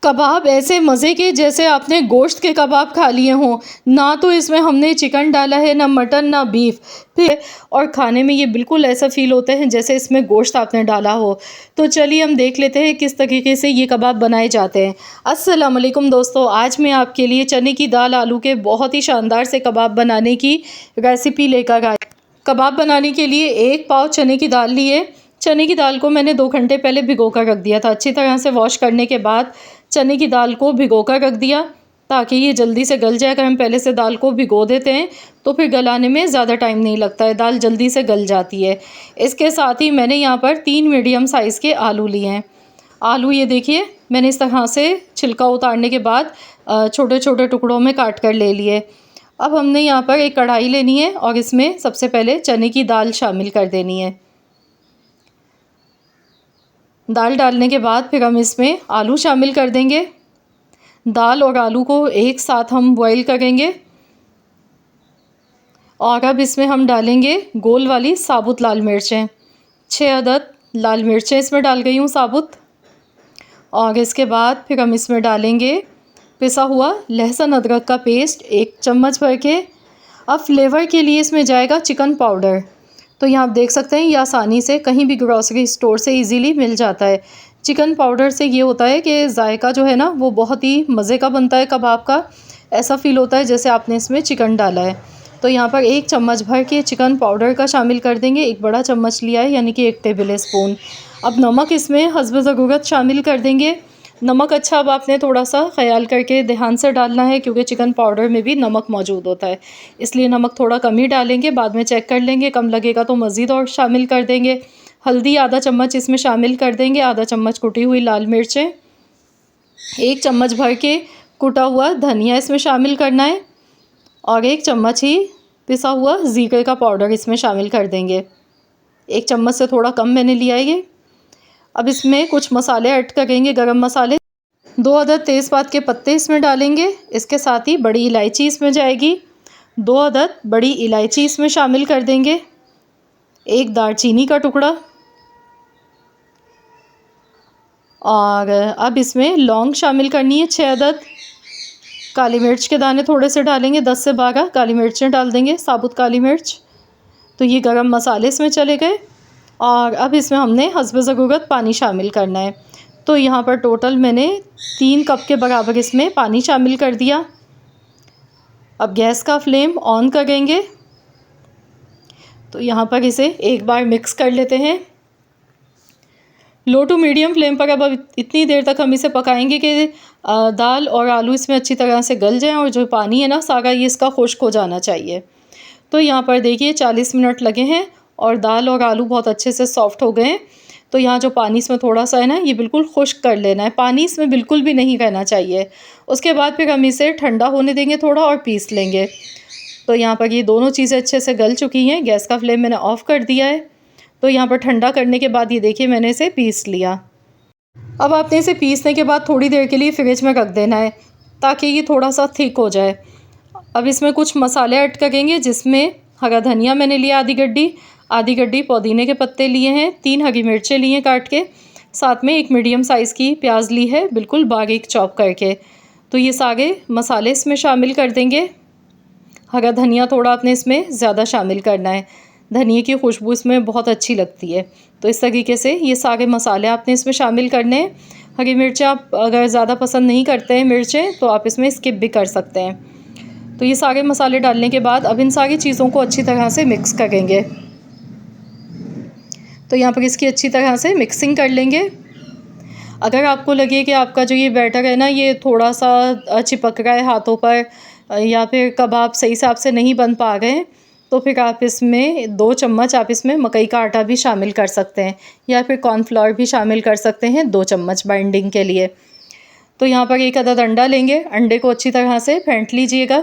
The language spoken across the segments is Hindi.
कबाब ऐसे मज़े के जैसे आपने गोश्त के कबाब खा लिए हों। ना तो इसमें हमने चिकन डाला है, ना मटन, ना बीफ। फिर और खाने में ये बिल्कुल ऐसा फ़ील होता है जैसे इसमें गोश्त आपने डाला हो। तो चलिए हम देख लेते हैं किस तरीके से ये कबाब बनाए जाते हैं। अस्सलाम वालेकुम दोस्तों, आज मैं आपके लिए चने की दाल आलू के बहुत ही शानदार से कबाब बनाने की रेसिपी लेकर आई। कबाब बनाने के लिए 1 पाव चने की दाल लिए। चने की दाल को मैंने 2 घंटे पहले भिगोकर रख दिया था। अच्छी तरह से वॉश करने के बाद चने की दाल को भिगोकर रख दिया ताकि ये जल्दी से गल जाए। अगर हम पहले से दाल को भिगो देते हैं तो फिर गलाने में ज़्यादा टाइम नहीं लगता है, दाल जल्दी से गल जाती है। इसके साथ ही मैंने यहाँ पर 3 मीडियम साइज़ के आलू लिए हैं। आलू ये देखिए मैंने इस तरह से छिलका उतारने के बाद छोटे छोटे टुकड़ों में काट कर ले लिए। अब हमने यहाँ पर एक कढ़ाई लेनी है और इसमें सबसे पहले चने की दाल शामिल कर देनी है। दाल डालने के बाद फिर हम इसमें आलू शामिल कर देंगे। दाल और आलू को एक साथ हम बॉईल करेंगे और अब इसमें हम डालेंगे गोल वाली साबुत लाल मिर्चें। 6 अदद लाल मिर्चें इसमें डाल गई हूँ साबुत। और इसके बाद फिर हम इसमें डालेंगे पिसा हुआ लहसुन अदरक का पेस्ट 1 चम्मच भर के। अब फ्लेवर के लिए इसमें जाएगा चिकन पाउडर। तो यहाँ आप देख सकते हैं ये आसानी से कहीं भी ग्रॉसरी स्टोर से इजीली मिल जाता है। चिकन पाउडर से ये होता है कि जायका जो है ना वो बहुत ही मज़े का बनता है कबाब का। ऐसा फ़ील होता है जैसे आपने इसमें चिकन डाला है। तो यहाँ पर 1 चम्मच भर के चिकन पाउडर का शामिल कर देंगे। 1 बड़ा चम्मच लिया है यानी कि 1 टेबल स्पून। अब नमक इसमें हस्ब ज़रूरत शामिल कर देंगे। नमक अच्छा अब आपने थोड़ा सा ख्याल करके ध्यान से डालना है क्योंकि चिकन पाउडर में भी नमक मौजूद होता है, इसलिए नमक थोड़ा कम ही डालेंगे। बाद में चेक कर लेंगे, कम लगेगा तो मज़ीद और शामिल कर देंगे। हल्दी आधा चम्मच इसमें शामिल कर देंगे। आधा चम्मच कुटी हुई लाल मिर्चें। 1 चम्मच भर के कुटा हुआ धनिया इसमें शामिल करना है और 1 चम्मच ही पिसा हुआ ज़ीरे का पाउडर इसमें शामिल कर देंगे। 1 चम्मच से थोड़ा कम मैंने लिया है ये। अब इसमें कुछ मसाले ऐड करेंगे, गरम मसाले। 2 अदद तेज़पात के पत्ते इसमें डालेंगे। इसके साथ ही बड़ी इलायची इसमें जाएगी। 2 अदद बड़ी इलायची इसमें शामिल कर देंगे। 1 दालचीनी का टुकड़ा और अब इसमें लौंग शामिल करनी है 6 अदद। काली मिर्च के दाने थोड़े से डालेंगे, 10 से 12 काली मिर्चें डाल देंगे, साबुत काली मिर्च। तो ये गरम मसाले इसमें चले गए और अब इसमें हमने हस्ब ज़रूरत पानी शामिल करना है। तो यहाँ पर टोटल मैंने 3 कप के बराबर इसमें पानी शामिल कर दिया। अब गैस का फ्लेम ऑन करेंगे। तो यहाँ पर इसे एक बार मिक्स कर लेते हैं। लो टू मीडियम फ्लेम पर अब इतनी देर तक हम इसे पकाएंगे कि दाल और आलू इसमें अच्छी तरह से गल जाएं और जो पानी है ना सारा ये इसका खुश्क हो जाना चाहिए। तो यहाँ पर देखिए 40 मिनट लगे हैं और दाल और आलू बहुत अच्छे से सॉफ्ट हो गए हैं। तो यहाँ जो पानी इसमें थोड़ा सा है ना ये बिल्कुल खुश्क कर लेना है, पानी इसमें बिल्कुल भी नहीं रहना चाहिए। उसके बाद फिर हम इसे ठंडा होने देंगे थोड़ा और पीस लेंगे। तो यहाँ पर ये दोनों चीज़ें अच्छे से गल चुकी हैं। गैस का फ्लेम मैंने ऑफ़ कर दिया है। तो यहाँ पर ठंडा करने के बाद ये देखिए मैंने इसे पीस लिया। अब आपने इसे पीसने के बाद थोड़ी देर के लिए फ्रिज में रख देना है ताकि ये थोड़ा सा थिक हो जाए। अब इसमें कुछ मसाले ऐड करेंगे जिसमें हरा धनिया मैंने लिया आधी गड्डी पुदीने के पत्ते लिए हैं, 3 हरी मिर्चें ली हैं काट के, साथ में 1 मीडियम साइज़ की प्याज ली है बिल्कुल बारीक चॉप करके। तो ये सारे मसाले इसमें शामिल कर देंगे। हरा धनिया थोड़ा आपने इसमें ज़्यादा शामिल करना है, धनिया की खुशबू इसमें बहुत अच्छी लगती है। तो इस तरीके से ये सारे मसाले आपने इसमें शामिल करने हैं। हरी मिर्चें आप अगर ज़्यादा पसंद नहीं करते हैं मिर्चें तो आप इसमें स्किप भी कर सकते हैं। तो ये सारे मसाले डालने के बाद अब इन सारी चीज़ों को अच्छी तरह से मिक्स करेंगे। तो यहाँ पर इसकी अच्छी तरह से मिक्सिंग कर लेंगे। अगर आपको लगे कि आपका जो ये बैटर है ना ये थोड़ा सा चिपक रहा है हाथों पर या फिर कबाब सही से आपसे नहीं बन पा रहे हैं तो फिर आप इसमें 2 चम्मच आप इसमें मकई का आटा भी शामिल कर सकते हैं या फिर कॉर्नफ्लोर भी शामिल कर सकते हैं 2 चम्मच बाइंडिंग के लिए। तो यहाँ पर 1 अदद अंडा लेंगे। अंडे को अच्छी तरह से फेंट लीजिएगा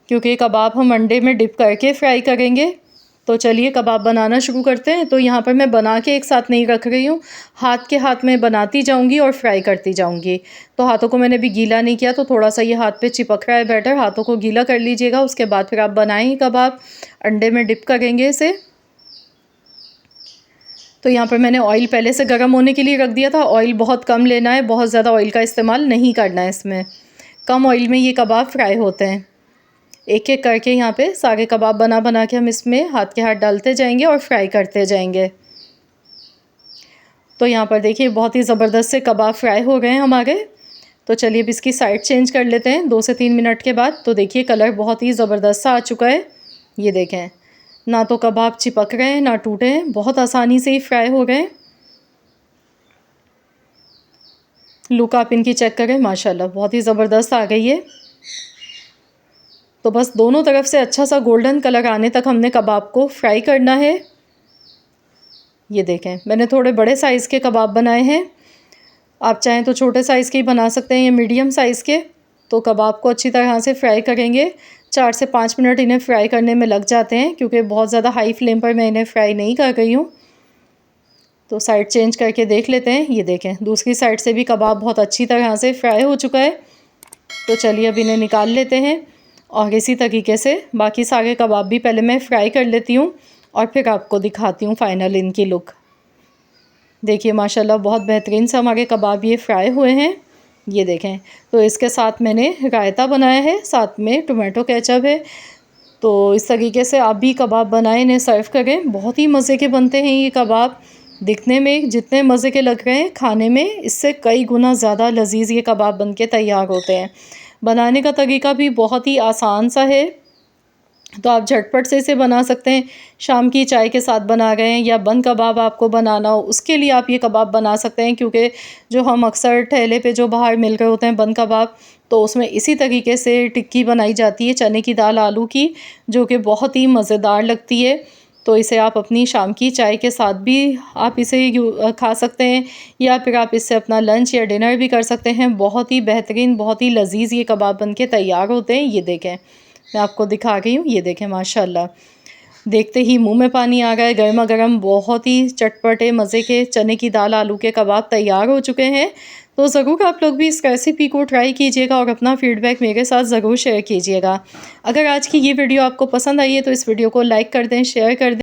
क्योंकि कबाब हम अंडे में डिप करके फ्राई करेंगे। तो चलिए कबाब बनाना शुरू करते हैं। तो यहाँ पर मैं बना के एक साथ नहीं रख रही हूँ, हाथ में बनाती जाऊँगी और फ्राई करती जाऊँगी। तो हाथों को मैंने भी गीला नहीं किया, तो थोड़ा सा ये हाथ पे चिपक रहा है बैटर, हाथों को गीला कर लीजिएगा। उसके बाद फिर आप बनाएं कबाब, अंडे में डिप करेंगे इसे। तो यहाँ पर मैंने ऑयल पहले से गर्म होने के लिए रख दिया था। ऑयल बहुत कम लेना है, बहुत ज़्यादा ऑयल का इस्तेमाल नहीं करना है इसमें। कम ऑयल में ये कबाब फ्राई होते हैं। एक एक करके यहाँ पे सारे कबाब बना बना के हम इसमें हाथ के हाथ डालते जाएंगे और फ्राई करते जाएंगे। तो यहाँ पर देखिए बहुत ही ज़बरदस्त से कबाब फ्राई हो गए हैं हमारे। तो चलिए अब इसकी साइड चेंज कर लेते हैं 2 से 3 मिनट के बाद। तो देखिए कलर बहुत ही ज़बरदस्त सा आ चुका है। ये देखें, ना तो कबाब चिपक रहे हैं ना टूटे हैं, बहुत आसानी से ही फ्राई हो गए। लुक आप इनकी चेक करें, माशाल्लाह बहुत ही ज़बरदस्त आ गई है। तो बस दोनों तरफ से अच्छा सा गोल्डन कलर आने तक हमने कबाब को फ्राई करना है। ये देखें, मैंने थोड़े बड़े साइज़ के कबाब बनाए हैं। आप चाहें तो छोटे साइज़ के ही बना सकते हैं या मीडियम साइज़ के। तो कबाब को अच्छी तरह से फ्राई करेंगे। 4 से 5 मिनट इन्हें फ्राई करने में लग जाते हैं, क्योंकि बहुत ज़्यादा हाई फ्लेम पर मैं इन्हें फ्राई नहीं कर रही हूँ। तो साइड चेंज करके देख लेते हैं। ये देखें, दूसरी साइड से भी कबाब बहुत अच्छी तरह से फ्राई हो चुका है। तो चलिए अब इन्हें निकाल लेते हैं और इसी तरीके से बाकी सारे कबाब भी पहले मैं फ्राई कर लेती हूँ और फिर आपको दिखाती हूँ फाइनल इनकी लुक। देखिए माशाल्लाह बहुत बेहतरीन से हमारे कबाब ये फ्राई हुए हैं। ये देखें, तो इसके साथ मैंने रायता बनाया है, साथ में टोमेटो केचप है। तो इस तरीके से आप भी कबाब बनाएं, इन्हें सर्व करें। बहुत ही मज़े के बनते हैं ये कबाब। दिखने में जितने मज़े के लग रहे हैं, खाने में इससे कई गुना ज़्यादा लजीज़ ये कबाब बन के तैयार होते हैं। बनाने का तरीका भी बहुत ही आसान सा है। तो आप झटपट से इसे बना सकते हैं। शाम की चाय के साथ बना रहे हैं या बन कबाब आपको बनाना हो, उसके लिए आप ये कबाब बना सकते हैं। क्योंकि जो हम अक्सर ठेले पे जो बाहर मिल रहे होते हैं बन कबाब, तो उसमें इसी तरीके से टिक्की बनाई जाती है चने की दाल आलू की, जो कि बहुत ही मज़ेदार लगती है। तो इसे आप अपनी शाम की चाय के साथ भी आप इसे खा सकते हैं, या फिर आप इससे अपना लंच या डिनर भी कर सकते हैं। बहुत ही बेहतरीन, बहुत ही लजीज़ ये कबाब बन के तैयार होते हैं। ये देखें, मैं आपको दिखा रही हूँ। ये देखें माशाल्लाह, देखते ही मुंह में पानी आ गया है। गर्मा गर्म बहुत ही चटपटे मज़े के चने की दाल आलू के कबाब तैयार हो चुके हैं। तो ज़रूर आप लोग भी इस रेसिपी को ट्राई कीजिएगा और अपना फीडबैक मेरे साथ ज़रूर शेयर कीजिएगा। अगर आज की ये वीडियो आपको पसंद आई है तो इस वीडियो को लाइक कर दें, शेयर कर दें।